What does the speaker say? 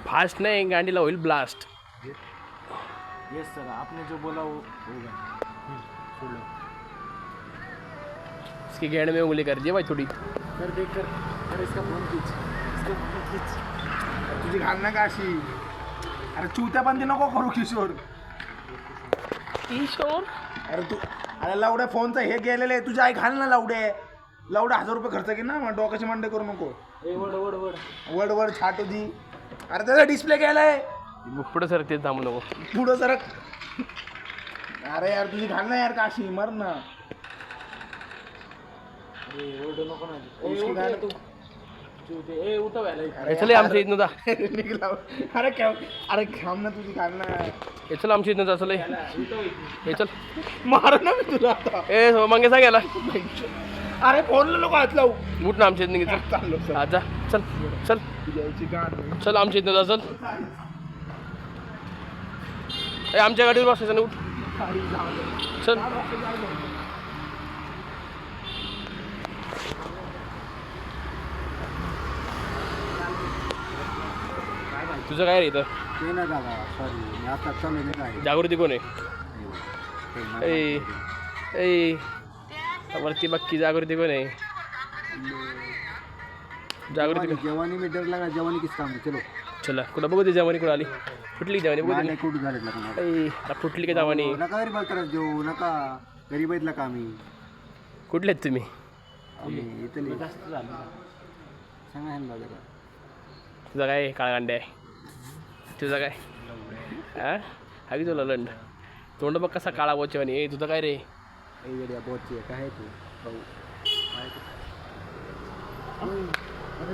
Fast नहीं गांडीला होईल blast. Yes sir, आपने जो बोला वो होगा. इसकी गेंड में उंगली कर दिए भाई थोड़ी. सर देख कर, अरे इसका फोन खींच, इसका फोन खींच. तुझी घाल ना का अशी. अरे चुत्या बंदी नको करू किशोर. किशोर अरे तू अरे लावड्या फोनचा हे गेलेलं आहे. तुझी आई घाल ना लावडे. लावडा 1000 रुपये खर्च की ना मग डोक्याचे मंडे करू नको. ए वड वड वड. वड वड छाटू दी. अरे त्याचा डिस्प्ले गेलाय. पुढे सर ते थांबू नको. पुढं सरक. अरे यार तुझी घाल ना यार काशी मर ना. ए वड नको ना. उसकी घाल तू. ए उठव याला. चले आमच्या इथनं जा. निघला. अरे अरे थांब ना तुझी घाल ना. हे चल आमच्या इथनं जा. चल हे चल. मार ना मी तुला आता. ए मंगे सांग याला. अरे फोनला नको हात लावू. उठ ना आमच्या इथनं चल. चाललो सर. आज जा. चल चल तुझ्याची गाण. चल आमच्या इथनं जा. चल ए आमच्या गाडीवर बसायचं ना. उठ चल. तुझं काय रे इथं. ते ना दादा, सॉरी मी आता चालू नाही काय. जागृती कोण आहे. ए ए वरती बक्की जागृती कोण आहे. जागृती कोण. जवानी में डर लगा, जवानी किस काम में. चलो चला कुठं बघू. ती जवानी कुठं आली. फुटली जवानी बघू. नाही कुठं झालं लग्न. ए फुटली का जवानी. नका गरीब बोलता जेऊ नका. गरीब आहेत का आम्ही. कुठले आहेत तुम्ही. आम्ही इथले जास्त झालं. सांगा ह्यांना जरा. तुझा काय काळगांडे आहे. तुझा काय हां हवी तुला लंड. तोंड बघ कसा काळा बोचवानी. ए तुझं काय रे. येड्या बोचचे काय आहे तू भाऊ. अरे